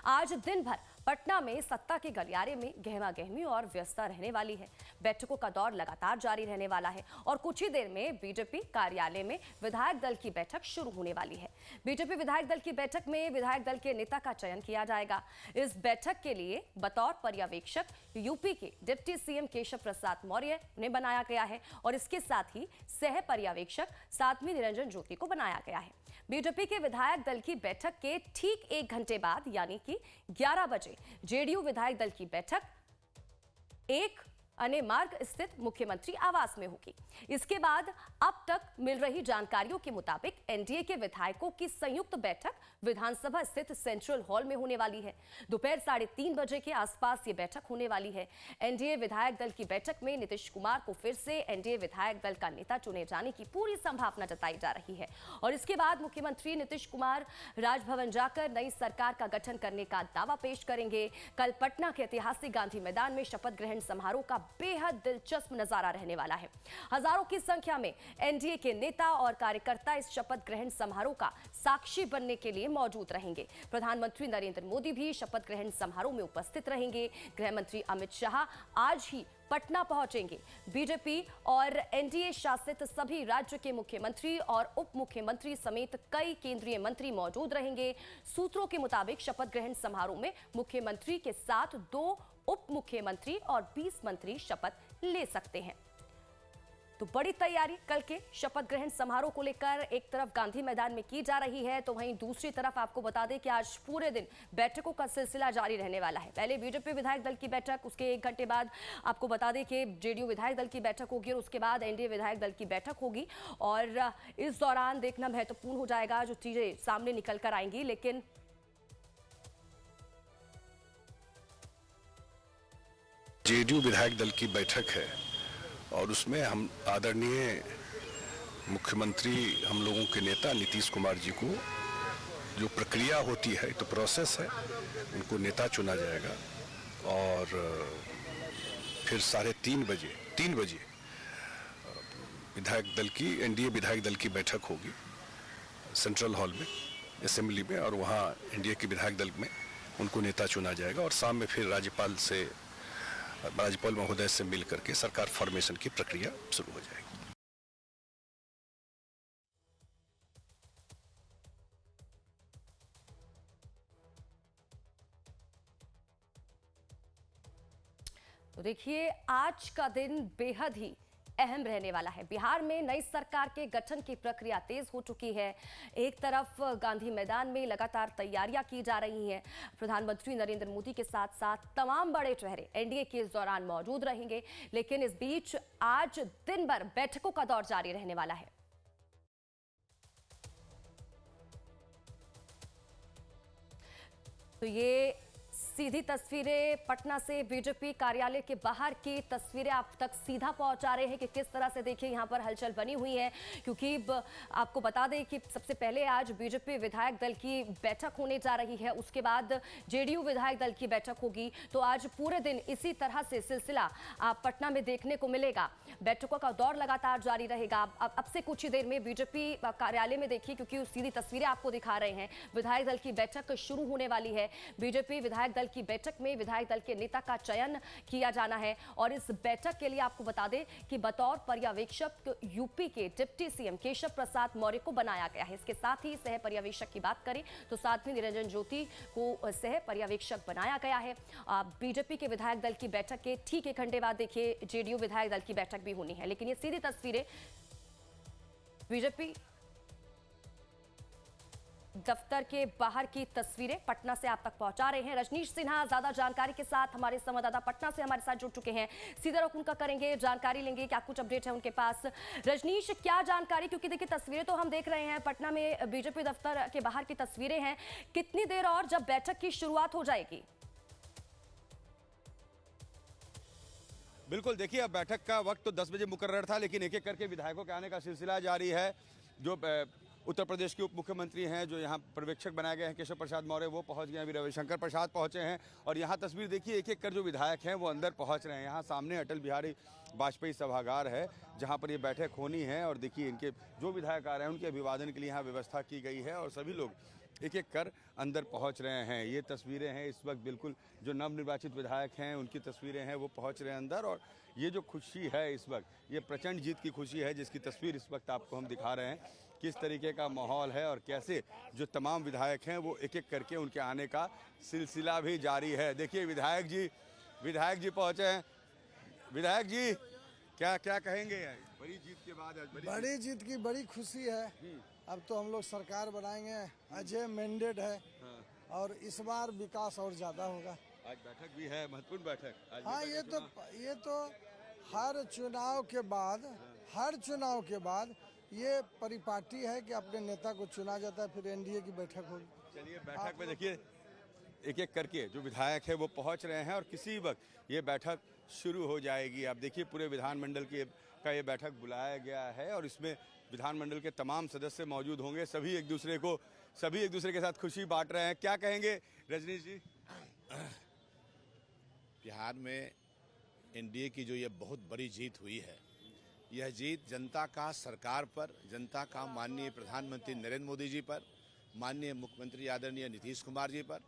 आज दिन भर पटना में सत्ता के गलियारे में गहमागहमी और व्यस्तता रहने वाली है। बैठकों का दौर लगातार जारी रहने वाला है और कुछ ही देर में बीजेपी कार्यालय में विधायक दल की बैठक शुरू होने वाली है। बीजेपी विधायक दल की बैठक में विधायक दल के नेता का चयन किया जाएगा। इस बैठक के लिए बतौर पर्यवेक्षक यूपी के डिप्टी सीएम केशव प्रसाद मौर्य ने बनाया गया है और इसके साथ ही सह पर्यवेक्षक साध्वी निरंजन ज्योति को बनाया गया है। बीजेपी के विधायक दल की बैठक के ठीक 1 घंटे बाद यानी कि 11 बजे जेडीयू विधायक दल की बैठक 1 अने मार्ग स्थित मुख्यमंत्री आवास में होगी। इसके बाद अब तक मिल रही जानकारियों के मुताबिक एनडीए के विधायकों की संयुक्त बैठक विधानसभा स्थित सेंट्रल हॉल में होने वाली है। दोपहर 3:30 बजे के आसपास ये बैठक होने वाली है। एनडीए विधायक दल की बैठक में नीतीश कुमार को फिर से एनडीए विधायक दल का नेता चुने जाने की पूरी संभावना जताई जा रही है और इसके बाद मुख्यमंत्री नीतीश कुमार राजभवन जाकर नई सरकार का गठन करने का दावा पेश करेंगे। कल पटना के ऐतिहासिक गांधी मैदान में शपथ ग्रहण समारोह का बेहद दिलचस्प नजारा रहने वाला है। हजारों की संख्या में एनडीए के नेता और कार्यकर्ता इस शपथ ग्रहण समारोह का साक्षी बनने के लिए मौजूद रहेंगे। प्रधानमंत्री नरेंद्र मोदी भी शपथ ग्रहण समारोह में उपस्थित रहेंगे। गृह मंत्री अमित शाह आज ही पटना पहुंचेंगे। बीजेपी और एनडीए शासित सभी राज्य के मुख्यमंत्री और उप मुख्यमंत्री समेत कई केंद्रीय मंत्री मौजूद रहेंगे। सूत्रों के मुताबिक शपथ ग्रहण समारोह में मुख्यमंत्री के साथ 2 उप मुख्यमंत्री और 20 मंत्री शपथ ले सकते हैं। तो बड़ी तैयारी कल के शपथ ग्रहण समारोह को लेकर एक तरफ गांधी मैदान में की जा रही है तो वहीं दूसरी तरफ आपको बता दें कि आज पूरे दिन बैठकों का सिलसिला जारी रहने वाला है। पहले बीजेपी विधायक दल की बैठक, उसके 1 घंटे बाद आपको बता दें कि जेडीयू विधायक दल की बैठक होगी और उसके बाद एनडीए विधायक दल की बैठक होगी और इस दौरान देखना महत्वपूर्ण हो जाएगा जो चीजें सामने निकल कर आएंगी। लेकिन जेडीयू विधायक दल की बैठक है और उसमें हम आदरणीय मुख्यमंत्री हम लोगों के नेता नीतीश कुमार जी को जो प्रक्रिया होती है तो प्रोसेस है, उनको नेता चुना जाएगा और फिर 3 बजे विधायक दल की एनडीए विधायक दल की बैठक होगी सेंट्रल हॉल में असेंबली में और वहाँ एनडीए के विधायक दल में उनको नेता चुना जाएगा और शाम में फिर राज्यपाल महोदय से मिल करके सरकार फॉर्मेशन की प्रक्रिया शुरू हो जाएगी। तो देखिए आज का दिन बेहद ही अहम रहने वाला है। बिहार में नई सरकार के गठन की प्रक्रिया तेज हो चुकी है। एक तरफ गांधी मैदान में लगातार तैयारियां की जा रही हैं। प्रधानमंत्री नरेंद्र मोदी के साथ साथ तमाम बड़े चेहरे एनडीए के इस दौरान मौजूद रहेंगे। लेकिन इस बीच आज दिन भर बैठकों का दौर जारी रहने वाला है। तो ये सीधी तस्वीरें पटना से बीजेपी कार्यालय के बाहर की तस्वीरें आप तक सीधा पहुंचा रहे हैं कि किस तरह से देखिए यहां पर हलचल बनी हुई है। क्योंकि आपको बता दें कि सबसे पहले आज बीजेपी विधायक दल की बैठक होने जा रही है, उसके बाद जेडीयू विधायक दल की बैठक होगी। तो आज पूरे दिन इसी तरह से सिलसिला आप पटना में देखने को मिलेगा। बैठकों का दौर लगातार जारी रहेगा। अब से कुछ ही देर में बीजेपी कार्यालय में देखिए, क्योंकि सीधी तस्वीरें आपको दिखा रहे हैं, विधायक दल की बैठक शुरू होने वाली है। बीजेपी विधायक दल की बैठक में विधायक दल के नेता का चयन किया जाना है और इस बैठक के लिए आपको बता दें कि बतौर पर्यवेक्षक यूपी के डिप्टी सीएम केशव प्रसाद मौर्य को बनाया गया है। इसके साथ ही सह पर्यवेक्षक की बात करें तो साध्वी निरंजन ज्योति को सह पर्यवेक्षक बनाया गया है। बीजेपी के विधायक दल की बैठक के ठीक 1 घंटे बाद देखिए जेडीयू विधायक दल की बैठक भी होनी है। लेकिन ये सीधी तस्वीरें बीजेपी दफ्तर के बाहर की तस्वीरें पटना से आप तक पहुंचा रहे हैं। रजनीश सिन्हा ज्यादा जानकारी के साथ हमारे संवाददाता पटना से हमारे साथ जुड़ चुके हैं। सीधा रुख उनका करेंगे, जानकारी लेंगे क्या कुछ अपडेट है उनके पास। रजनीश, क्या जानकारी, क्योंकि देखिए तस्वीरें तो हम देख रहे हैं पटना में बीजेपी दफ्तर के बाहर की तस्वीरें हैं। कितनी देर और जब बैठक की शुरुआत हो जाएगी? बिल्कुल, देखिए अब बैठक का वक्त तो 10 बजे मुकर्रर था, लेकिन एक एक करके विधायकों के आने का सिलसिला जारी है। जो उत्तर प्रदेश के उप मुख्यमंत्री हैं, जो यहाँ पर्यवेक्षक बनाए गए हैं केशव प्रसाद मौर्य, वो पहुँच गए हैं। अभी रविशंकर प्रसाद पहुँचे हैं और यहाँ तस्वीर देखिए एक एक कर जो विधायक हैं वो अंदर पहुँच रहे हैं। यहाँ सामने अटल बिहारी वाजपेयी सभागार है जहाँ पर ये बैठक होनी है और देखिए इनके जो विधायक आ रहे हैं उनके अभिवादन के लिए यहाँ व्यवस्था की गई है और सभी लोग एक एक कर अंदर पहुंच रहे हैं। ये तस्वीरें हैं इस वक्त, बिल्कुल जो नवनिर्वाचित विधायक हैं उनकी तस्वीरें हैं, वो पहुंच रहे हैं अंदर। और ये जो खुशी है इस वक्त, ये प्रचंड जीत की खुशी है, जिसकी तस्वीर इस वक्त आपको हम दिखा रहे हैं। किस तरीके का माहौल है और कैसे जो तमाम विधायक हैं वो एक एक करके उनके आने का सिलसिला भी जारी है। देखिए विधायक जी पहुंचे हैं। विधायक जी क्या क्या कहेंगे बड़ी जीत के बाद? बड़ी जीत की बड़ी खुशी है। अब तो हम लोग सरकार बनाएंगे, अजय मैंडेट है। और इस बार विकास और ज्यादा होगा। आज बैठक भी है, महत्वपूर्ण बैठक। हाँ, ये तो हर चुनाव के बाद ये परिपाटी है कि अपने नेता को चुना जाता है, फिर एनडीए की बैठक होगी। चलिए बैठक में देखिए एक एक करके जो विधायक है वो पहुंच रहे हैं और किसी वक्त ये बैठक शुरू हो जाएगी। आप देखिए पूरे विधानमंडल का ये बैठक बुलाया गया है और इसमें विधानमंडल के तमाम सदस्य मौजूद होंगे। सभी एक दूसरे के साथ खुशी बांट रहे हैं। क्या कहेंगे रजनीश जी? बिहार में एनडीए की जो ये बहुत बड़ी जीत हुई है, यह जीत जनता का सरकार पर, जनता का माननीय प्रधानमंत्री नरेंद्र मोदी जी पर, माननीय मुख्यमंत्री आदरणीय नीतीश कुमार जी पर,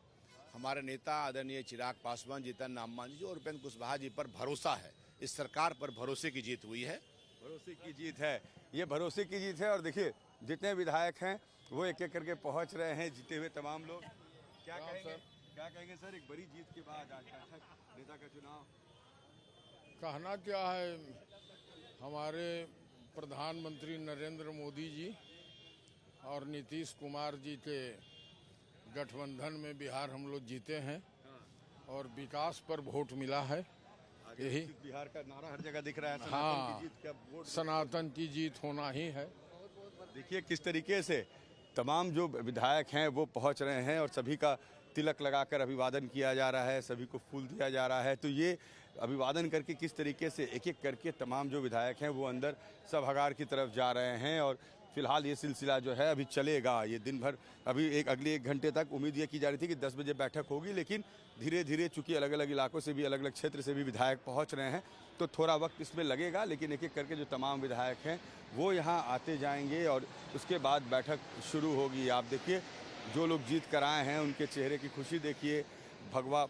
हमारे नेता आदरणीय चिराग पासवान, जीतन राम मांझी जी और उपेंद्र कुशवाहा जी पर भरोसा है। इस सरकार पर भरोसे की जीत हुई है। भरोसे की जीत है, ये भरोसे की जीत है। और देखिए जितने विधायक हैं वो एक एक करके पहुंच रहे हैं, जीते हुए तमाम लोग। क्या कहेंगे सर एक बड़ी जीत के बाद आज बैठक, नेता का चुनाव? कहना क्या है, हमारे प्रधानमंत्री नरेंद्र मोदी जी और नीतीश कुमार जी के गठबंधन में बिहार हम लोग जीते हैं और विकास पर वोट मिला है। यही बिहार का नारा हर जगह दिख रहा है। हाँ, सनातन की जीत का वोट, सनातन की जीत होना ही है। देखिए किस तरीके से तमाम जो विधायक हैं वो पहुंच रहे हैं और सभी का तिलक लगाकर अभिवादन किया जा रहा है, सभी को फूल दिया जा रहा है। तो ये अभिवादन करके किस तरीके से एक एक करके तमाम जो विधायक हैं वो अंदर सभागार की तरफ जा रहे हैं। और फिलहाल ये सिलसिला जो है अभी चलेगा, ये दिन भर, अभी अगले 1 घंटे तक। उम्मीद ये की जा रही थी कि 10 बजे बैठक होगी, लेकिन धीरे धीरे चूंकि अलग अलग इलाकों से भी, अलग अलग क्षेत्र से भी विधायक पहुंच रहे हैं तो थोड़ा वक्त इसमें लगेगा। लेकिन एक एक करके जो तमाम विधायक हैं वो यहाँ आते जाएंगे और उसके बाद बैठक शुरू होगी। आप देखिए जो लोग जीत कर आए हैं उनके चेहरे की खुशी देखिए। भगवा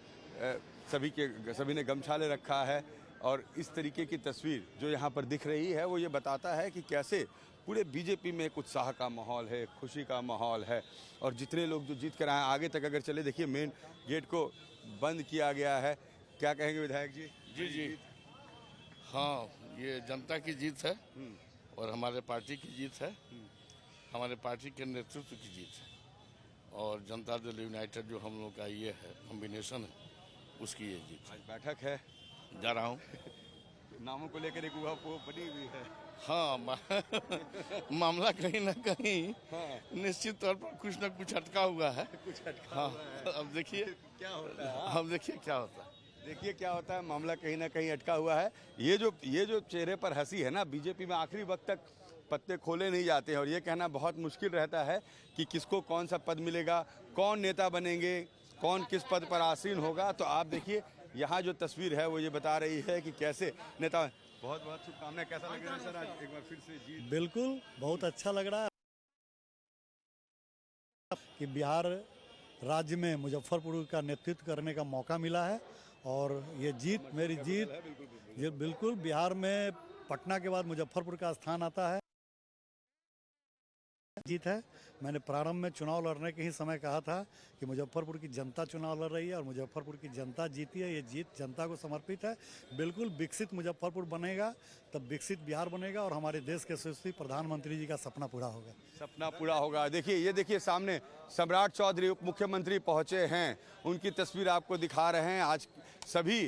सभी ने गमछा ले रखा है और इस तरीके की तस्वीर जो यहाँ पर दिख रही है वो ये बताता है कि कैसे पूरे बीजेपी में एक उत्साह का माहौल है, खुशी का माहौल है। और जितने लोग जो जीत कर आए आगे तक अगर चले, देखिए मेन गेट को बंद किया गया है। क्या कहेंगे विधायक जी? जी हाँ, ये जनता की जीत है और हमारे पार्टी की जीत है, हमारे पार्टी के नेतृत्व की जीत है और जनता दल यूनाइटेड जो हम लोग का ये है कॉम्बिनेशन है, उसकी ये जीत। आज बैठक है, जा रहा हूँ। नामों को लेकर एक ऊहापोह बनी हुई है। हाँ, मामला कहीं ना कहीं निश्चित तौर पर कुछ न कुछ अटका हुआ है। हाँ, अब देखिए क्या होता है। अब देखिए क्या होता है। देखिए क्या होता है, मामला कहीं ना कहीं अटका हुआ है। ये जो चेहरे पर हंसी है ना, बीजेपी में आखिरी वक्त तक पत्ते खोले नहीं जाते हैं और ये कहना बहुत मुश्किल रहता है कि किसको कौन सा पद मिलेगा, कौन नेता बनेंगे, कौन किस पद पर आसीन होगा। तो आप देखिए यहाँ जो तस्वीर है वो ये बता रही है कि कैसे नेता। बहुत बहुत शुभकामनाएं। कैसा लग रहा है सर आज एक बार फिर से जीत? बिल्कुल, बहुत अच्छा लग रहा है कि बिहार राज्य में मुजफ्फरपुर का नेतृत्व करने का मौका मिला है। और ये जीत, मेरी जीत, ये बिल्कुल बिहार में पटना के बाद मुजफ्फरपुर का स्थान आता है, जीत है। मैंने प्रारंभ में चुनाव लड़ने के ही समय कहा था कि मुजफ्फरपुर की जनता चुनाव लड़ रही है और मुजफ्फरपुर की जनता जीती है। ये जीत जनता को समर्पित है। बिल्कुल विकसित मुजफ्फरपुर बनेगा तब विकसित बिहार बनेगा और हमारे देश के यशस्वी प्रधानमंत्री जी का सपना पूरा होगा। सपना पूरा होगा। देखिए ये देखिए सामने सम्राट चौधरी उप मुख्यमंत्री पहुंचे हैं, उनकी तस्वीर आपको दिखा रहे हैं। आज सभी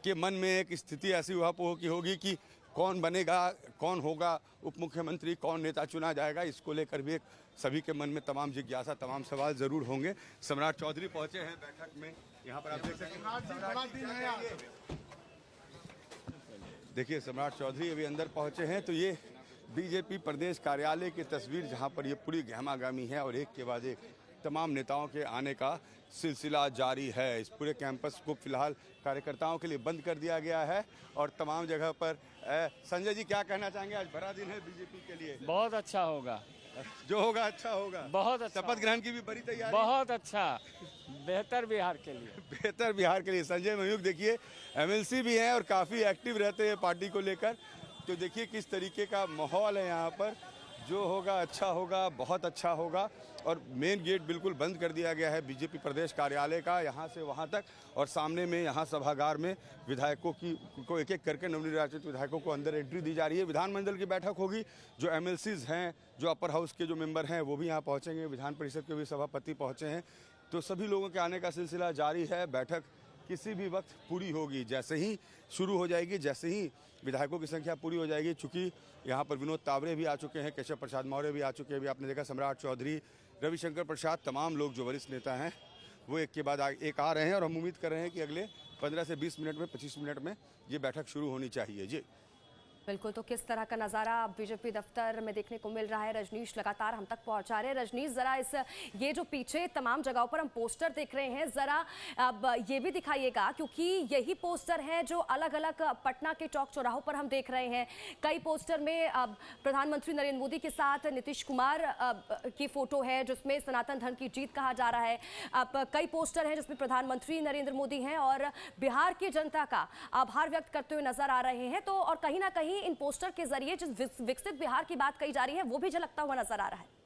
के मन में एक स्थिति ऐसी ऊहापोह की होगी कि कौन बनेगा, कौन होगा उप मुख्यमंत्री, कौन नेता चुना जाएगा। इसको लेकर भी एक सभी के मन में तमाम जिज्ञासा, तमाम सवाल जरूर होंगे। सम्राट चौधरी पहुंचे हैं बैठक में, यहाँ पर आप देख सकते हैं। देखिए सम्राट चौधरी अभी अंदर पहुंचे हैं। तो ये बीजेपी प्रदेश कार्यालय की तस्वीर जहां पर ये पूरी गहमागामी है और एक के बाद एक तमाम नेताओं के आने का सिलसिला जारी है। इस पूरे कैंपस को फिलहाल कार्यकर्ताओं के लिए बंद कर दिया गया है और तमाम जगह पर संजय जी क्या कहना चाहेंगे? आज बड़ा दिन है बीजेपी के लिए। बहुत अच्छा होगा, जो होगा अच्छा होगा। बहुत अच्छा, शपथ ग्रहण की भी बड़ी तैयारी। बहुत अच्छा, बेहतर बिहार के लिए। बेहतर बिहार के लिए। संजय मयूख देखिए एमएलसी भी हैं और काफ़ी एक्टिव रहते हैं पार्टी को लेकर। तो देखिए किस तरीके का माहौल है यहाँ पर। जो होगा अच्छा होगा, बहुत अच्छा होगा। और मेन गेट बिल्कुल बंद कर दिया गया है बीजेपी प्रदेश कार्यालय का, यहाँ से वहाँ तक। और सामने में यहाँ सभागार में विधायकों को एक एक करके नवनिर्वाचित विधायकों को अंदर एंट्री दी जा रही है। विधानमंडल की बैठक होगी। जो एमएलसीज हैं, जो अपर हाउस के जो मेंबर हैं, वो भी यहाँ पहुँचेंगे। विधान परिषद के भी सभापति पहुँचे हैं। तो सभी लोगों के आने का सिलसिला जारी है। बैठक किसी भी वक्त पूरी होगी, जैसे ही शुरू हो जाएगी, जैसे ही विधायकों की संख्या पूरी हो जाएगी। चूंकि यहाँ पर विनोद तावरे भी आ चुके हैं, केशव प्रसाद मौर्य भी आ चुके हैं। अभी आपने देखा सम्राट चौधरी, रविशंकर प्रसाद, तमाम लोग जो वरिष्ठ नेता हैं वो एक के बाद एक आ रहे हैं। और हम उम्मीद कर रहे हैं कि अगले 15 से 20 मिनट में, 25 मिनट में ये बैठक शुरू होनी चाहिए। जी बिल्कुल, तो किस तरह का नज़ारा बीजेपी दफ्तर में देखने को मिल रहा है, रजनीश लगातार हम तक पहुंचा रहे हैं। रजनीश, जरा ये जो पीछे तमाम जगहों पर हम पोस्टर देख रहे हैं, जरा अब ये भी दिखाइएगा, क्योंकि यही पोस्टर हैं जो अलग अलग पटना के चौक चौराहों पर हम देख रहे हैं। कई पोस्टर में अब प्रधानमंत्री नरेंद्र मोदी के साथ नीतीश कुमार की फोटो है, जिसमें सनातन धर्म की जीत कहा जा रहा है। अब कई पोस्टर हैं जिसमें प्रधानमंत्री नरेंद्र मोदी हैं और बिहार की जनता का आभार व्यक्त करते हुए नजर आ रहे हैं। तो और कहीं ना कहीं इन पोस्टर के जरिए जिस विकसित बिहार की बात कही जा रही है वो भी झलकता हुआ नजर आ रहा है।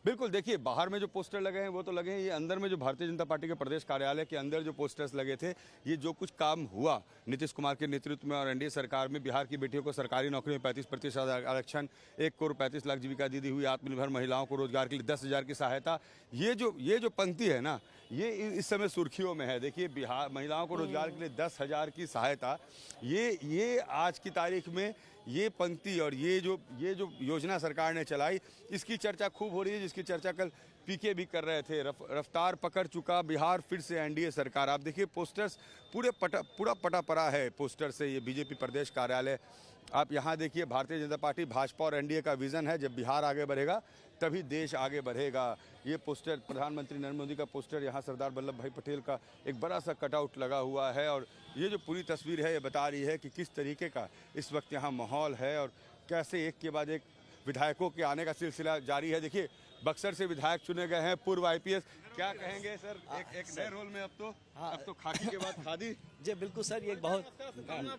बिल्कुल, देखिए बाहर में जो पोस्टर लगे हैं वो तो लगे हैं। ये अंदर में जो भारतीय जनता पार्टी के प्रदेश कार्यालय के अंदर जो पोस्टर्स लगे थे, ये जो कुछ काम हुआ नीतीश कुमार के नेतृत्व में और एनडीए सरकार में, बिहार की बेटियों को सरकारी नौकरी में 35% आरक्षण, 1 करोड़ 35 लाख जीविका दीदी हुई, आत्मनिर्भर महिलाओं को रोजगार के लिए 10,000 की सहायता। ये जो पंक्ति है ना, ये इस समय सुर्खियों में है। देखिए बिहार महिलाओं को रोजगार के लिए 10,000 की सहायता, ये आज की तारीख में ये पंक्ति और ये जो योजना सरकार ने चलाई, इसकी चर्चा खूब हो रही है, जिसकी चर्चा कल पीके भी कर रहे थे। रफ्तार पकड़ चुका बिहार, फिर से एनडीए सरकार। आप देखिए पोस्टर्स पूरा पटा पड़ा है पोस्टर से ये बीजेपी प्रदेश कार्यालय। आप यहाँ देखिए भारतीय जनता पार्टी, भाजपा और एनडीए का विजन है, जब बिहार आगे बढ़ेगा तभी देश आगे बढ़ेगा। ये पोस्टर प्रधानमंत्री नरेंद्र मोदी का पोस्टर, यहाँ सरदार वल्लभ भाई पटेल का एक बड़ा सा कटआउट लगा हुआ है। और ये जो पूरी तस्वीर है ये बता रही है कि किस तरीके का इस वक्त यहाँ माहौल है और कैसे एक के बाद एक विधायकों के आने का सिलसिला जारी है। देखिए बक्सर से विधायक चुने गए हैं, पूर्व आईपीएस। क्या कहेंगे सर, एक नए रोल में अब तो खाकी के बाद खादी। जी बिल्कुल सर, ये एक बहुत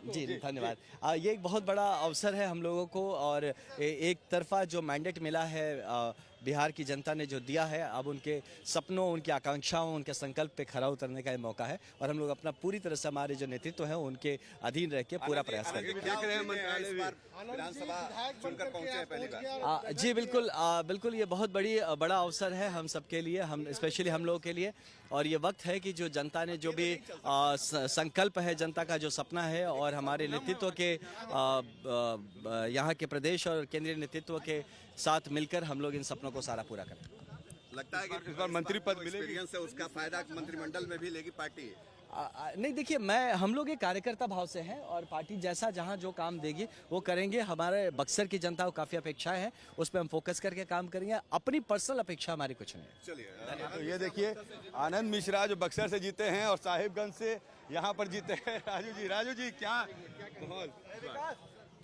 जी धन्यवाद। ये एक बहुत बड़ा अवसर है हम लोगों को और एक तरफा जो मैंडेट मिला है बिहार की जनता ने जो दिया है, अब उनके सपनों, उनकी आकांक्षाओं, उनके संकल्प पे खरा उतरने का ये मौका है और हम लोग अपना पूरी तरह से हमारे जो नेतृत्व है उनके अधीन रह के पूरा प्रयास करेंगे। जी बिल्कुल ये बहुत बड़ा अवसर है हम सबके लिए, हम स्पेशली हम लोगों के लिए। और ये वक्त है कि जो जनता ने जो भी संकल्प है, जनता का जो सपना है और हमारे नेतृत्व के यहाँ के प्रदेश और केंद्रीय नेतृत्व के साथ मिलकर हम लोग इन सपनों को सारा पूरा करें। लगता है कि इस बार मंत्री पद मिलेगा, उसका फायदा मंत्रिमंडल में भी लेगी पार्टी। नहीं देखिए, हम लोग एक कार्यकर्ता भाव से हैं और पार्टी जैसा जहां जो काम देगी वो करेंगे। हमारे बक्सर की जनता को काफ़ी अपेक्षाएं हैं, उस पर हम फोकस करके काम करेंगे। अपनी पर्सनल अपेक्षा हमारी कुछ नहीं है। चलिए तो ये देखिए आनंद मिश्रा जो बक्सर से जीते हैं और साहिबगंज से यहाँ पर जीते हैं। राजू जी क्या माहौल,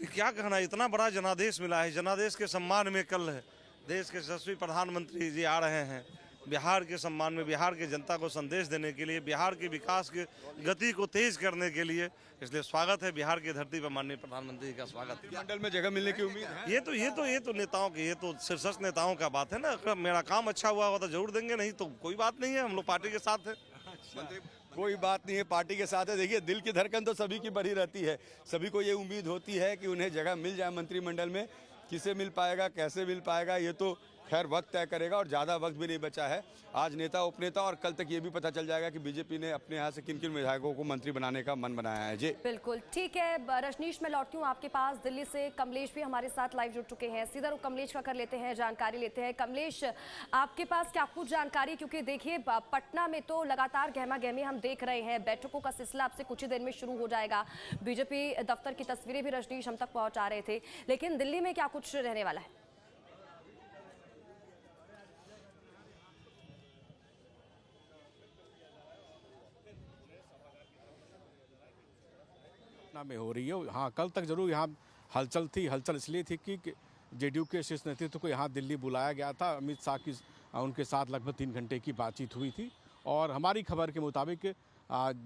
क्या कहना, इतना बड़ा जनादेश मिला है। जनादेश के सम्मान में कल देश के यशस्वी प्रधानमंत्री जी आ रहे हैं, बिहार के सम्मान में, बिहार की जनता को संदेश देने के लिए, बिहार के विकास के गति को तेज करने के लिए। इसलिए स्वागत है बिहार की धरती पर माननीय प्रधानमंत्री का स्वागत है। मंडल में जगह मिलने की उम्मीद है। ये तो नेताओं की, ये तो शीर्षस्थ नेताओं का बात है ना। मेरा काम अच्छा हुआ तो जरूर देंगे, नहीं तो कोई बात नहीं है, हम लोग पार्टी के साथ है। कोई बात नहीं है, पार्टी के साथ है। देखिए दिल की धड़कन तो सभी की बढ़ी रहती है, सभी को ये उम्मीद होती है कि उन्हें जगह मिल जाए मंत्रिमंडल में। किसे मिल पाएगा, कैसे मिल पाएगा, ये तो खैर वक्त तय करेगा और ज़्यादा वक्त भी नहीं बचा है। आज नेता उपनेता और कल तक ये भी पता चल जाएगा कि बीजेपी ने अपने यहाँ से किन किन विधायकों को मंत्री बनाने का मन बनाया है। जी बिल्कुल ठीक है रजनीश, मैं लौटती हूँ आपके पास। दिल्ली से कमलेश भी हमारे साथ लाइव जुड़ चुके हैं, सीधा रुख कमलेश का कर लेते हैं, जानकारी लेते हैं। कमलेश, आपके पास क्या कुछ जानकारी, क्योंकि देखिए पटना में तो लगातार गहमा गहमी हम देख रहे हैं, बैठकों का सिलसिला आपसे कुछ ही देर में शुरू हो जाएगा। बीजेपी दफ्तर की तस्वीरें भी रजनीश हम तक पहुँचा रहे थे, लेकिन दिल्ली में क्या कुछ रहने वाला है? में हो रही है। हाँ, कल तक जरूर यहाँ हलचल थी। हलचल इसलिए थी कि जेडीयू के शीर्ष नेतृत्व को यहाँ दिल्ली बुलाया गया था। अमित शाह की उनके साथ लगभग 3 घंटे की बातचीत हुई थी और हमारी खबर के मुताबिक आज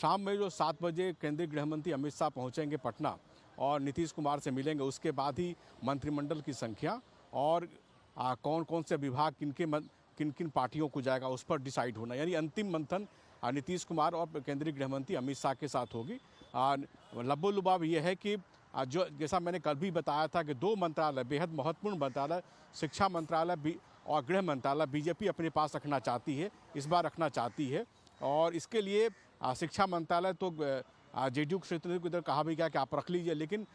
शाम में जो 7 बजे केंद्रीय गृह मंत्री अमित शाह पहुँचेंगे पटना और नीतीश कुमार से मिलेंगे, उसके बाद ही मंत्रिमंडल की संख्या और कौन कौन से विभाग किन किन पार्टियों को जाएगा उस पर डिसाइड होना, यानी अंतिम मंथन नीतीश कुमार और केंद्रीय गृह मंत्री अमित शाह के साथ होगी। लब्बो लुबाब ये है कि जो जैसा मैंने कल भी बताया था कि 2 मंत्रालय बेहद महत्वपूर्ण मंत्रालय, शिक्षा मंत्रालय और गृह मंत्रालय बीजेपी अपने पास रखना चाहती है, इस बार रखना चाहती है। और इसके लिए शिक्षा मंत्रालय तो जेडीयू क्षेत्र को इधर कहा भी गया कि आप रख लीजिए, लेकिन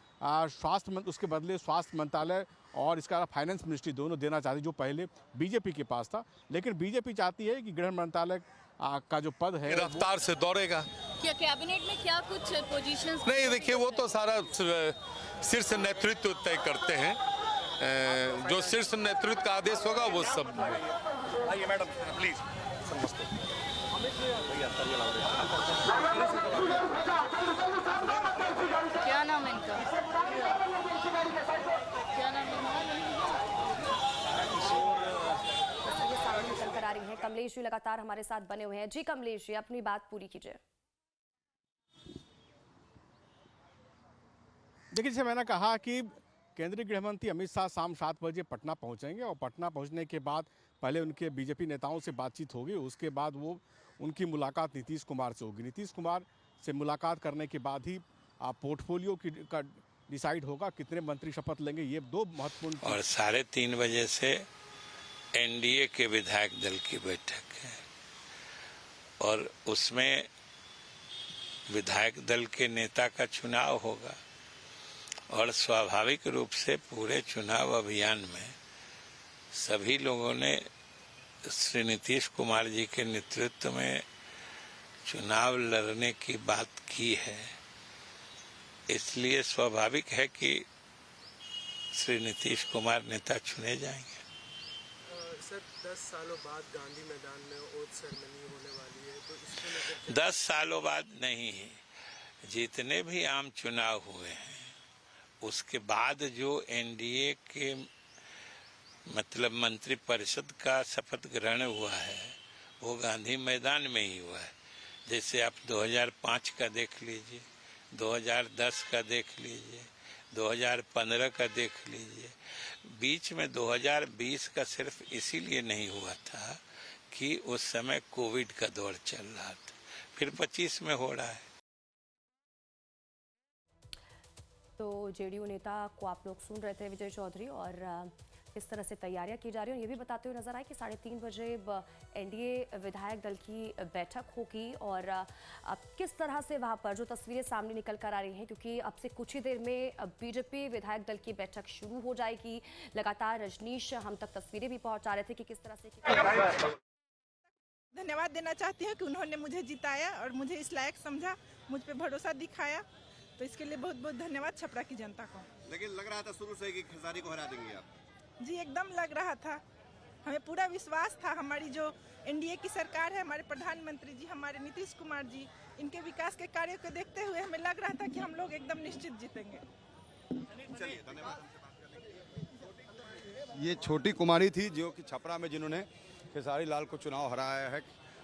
उसके बदले स्वास्थ्य मंत्रालय और इसका अलावा फाइनेंस मिनिस्ट्री दोनों देना चाहती, जो पहले बीजेपी के पास था। लेकिन बीजेपी चाहती है कि गृह मंत्रालय का जो पद है रफ्तार से दौड़ेगा। क्या कैबिनेट में क्या कुछ पोजीशंस? नहीं, देखिए वो तो सारा शीर्ष नेतृत्व तय करते हैं। जो शीर्ष नेतृत्व का आदेश होगा वो सब। आइए मैडम प्लीज। क्या नाम है इनका? क्या नाम है? सामने निकल कर आ रही हैं। कमलेश जी लगातार हमारे साथ बने हुए हैं। जी कमलेश जी, अपनी बात पूरी कीजिए। देखिए, जैसे मैंने कहा कि केंद्रीय गृह मंत्री अमित शाह शाम 7 बजे पटना पहुंचेंगे और पटना पहुंचने के बाद पहले उनके बीजेपी नेताओं से बातचीत होगी, उसके बाद उनकी मुलाकात नीतीश कुमार से होगी। नीतीश कुमार से मुलाकात करने के बाद ही पोर्टफोलियो का डिसाइड होगा, कितने मंत्री शपथ लेंगे। ये 2 महत्वपूर्ण। और 3:30 बजे से एनडीए के विधायक दल की बैठक है और उसमें विधायक दल के नेता का चुनाव होगा और स्वाभाविक रूप से पूरे चुनाव अभियान में सभी लोगों ने श्री नीतीश कुमार जी के नेतृत्व में चुनाव लड़ने की बात की है। इसलिए स्वाभाविक है कि श्री नीतीश कुमार नेता चुने जाएंगे। सर, 10 सालों बाद गांधी मैदान में ओथ सेरेमनी होने वाली है, तो इसको लेकर 10 सालों बाद नहीं है, जितने भी आम चुनाव हुए हैं उसके बाद जो एनडीए के मतलब मंत्रिपरिषद का शपथ ग्रहण हुआ है वो गांधी मैदान में ही हुआ है। जैसे आप 2005 का देख लीजिए, 2010 का देख लीजिए, 2015 का देख लीजिए। बीच में 2020 का सिर्फ इसीलिए नहीं हुआ था कि उस समय कोविड का दौर चल रहा था, फिर 25 में हो रहा है। तो जेडीयू नेता को आप लोग सुन रहे थे, विजय चौधरी, और इस तरह से तैयारियां की जा रही हैं। ये भी बताते हुए नजर आए कि 3:30 बजे एनडीए विधायक दल की बैठक होगी और अब किस तरह से वहां पर जो तस्वीरें सामने निकल कर आ रही हैं, क्योंकि अब से कुछ ही देर में बीजेपी विधायक दल की बैठक शुरू हो जाएगी। लगातार रजनीश हम तक तस्वीरें भी पहुंचा रहे थे कि किस तरह से। धन्यवाद देना चाहती हूँ कि उन्होंने मुझे जिताया और मुझे इस लायक समझा, मुझ पे भरोसा दिखाया, तो इसके लिए बहुत बहुत धन्यवाद छपरा की जनता को। लेकिन लग रहा था शुरू से कि खेसारी को हरा देंगे आप। जी एकदम लग रहा था, हमें पूरा विश्वास था। हमारी जो एनडीए की सरकार है, हमारे प्रधानमंत्री जी, हमारे नीतीश कुमार जी, इनके विकास के कार्यों को देखते हुए हमें लग रहा था कि हम लोग एकदम निश्चित जीतेंगे। चलिए, धन्यवाद। ये छोटी कुमारी थी जो कि छपरा में जिन्होंने खेसारी लाल को चुनाव हराया है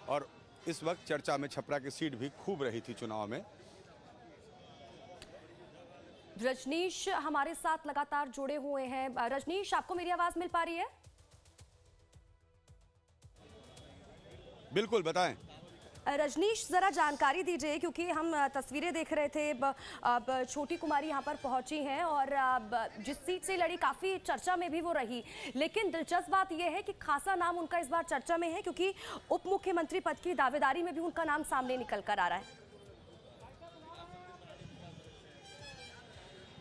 और इस वक्त चर्चा में छपरा की सीट भी खूब रही थी चुनाव में। रजनीश हमारे साथ लगातार जुड़े हुए हैं। रजनीश, आपको मेरी आवाज मिल पा रही है? बिल्कुल, बताएं। रजनीश, जरा जानकारी दीजिए, क्योंकि हम तस्वीरें देख रहे थे। अब छोटी कुमारी यहाँ पर पहुंची हैं और जिस सीट से लड़ी काफी चर्चा में भी वो रही, लेकिन दिलचस्प बात यह है कि खासा नाम उनका इस बार चर्चा में है, क्योंकि उप मुख्यमंत्री पद की दावेदारी में भी उनका नाम सामने निकल कर आ रहा है।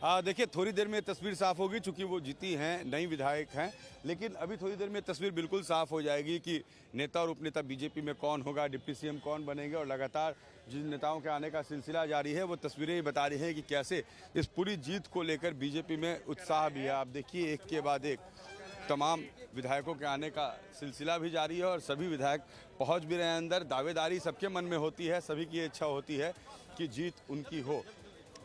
देखिए, थोड़ी देर में तस्वीर साफ होगी, चूंकि वो जीती हैं, नई विधायक हैं, लेकिन अभी थोड़ी देर में तस्वीर बिल्कुल साफ हो जाएगी कि नेता और उपनेता बीजेपी में कौन होगा, डिप्टी सीएम कौन बनेंगे। और लगातार जिन नेताओं के आने का सिलसिला जारी है वो तस्वीरें बता रही हैं कि कैसे इस पूरी जीत को लेकर बीजेपी में उत्साह भी है। आप देखिए, एक के बाद एक तमाम विधायकों के आने का सिलसिला भी जारी है और सभी विधायक पहुँच भी रहे हैं अंदर। दावेदारी सबके मन में होती है, सभी की इच्छा होती है कि जीत उनकी हो।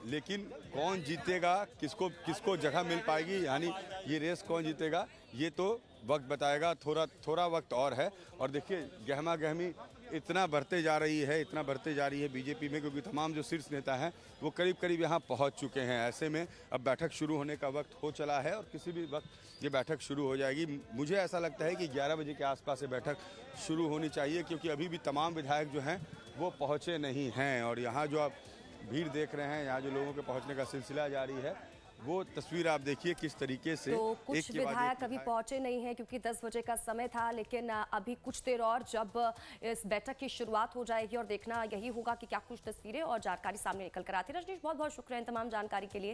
लेकिन कौन जीतेगा, किसको किसको जगह मिल पाएगी, यानी ये रेस कौन जीतेगा, ये तो वक्त बताएगा। थोड़ा वक्त और है। और देखिए गहमा गहमी इतना बढ़ते जा रही है बीजेपी में, क्योंकि तमाम जो शीर्ष नेता हैं वो करीब करीब यहाँ पहुँच चुके हैं। ऐसे में अब बैठक शुरू होने का वक्त हो चला है और किसी भी वक्त ये बैठक शुरू हो जाएगी। मुझे ऐसा लगता है कि 11 बजे के आसपास ये बैठक शुरू होनी चाहिए, क्योंकि अभी भी तमाम विधायक जो हैं वो पहुँचे नहीं हैं। और यहाँ जो आप भीड़ देख रहे हैं, यहाँ जो लोगों के पहुँचने का सिलसिला जारी है, वो तस्वीर आप देखिए किस तरीके से तो कुछ विधायक अभी पहुंचे नहीं हैं क्योंकि 10 बजे का समय था, लेकिन अभी कुछ देर और जब इस बैठक की शुरुआत हो जाएगी और देखना यही होगा कि क्या कुछ तस्वीरें और जानकारी सामने निकल कर आती है। रजनीश, बहुत बहुत शुक्रिया इन तमाम जानकारी के लिए।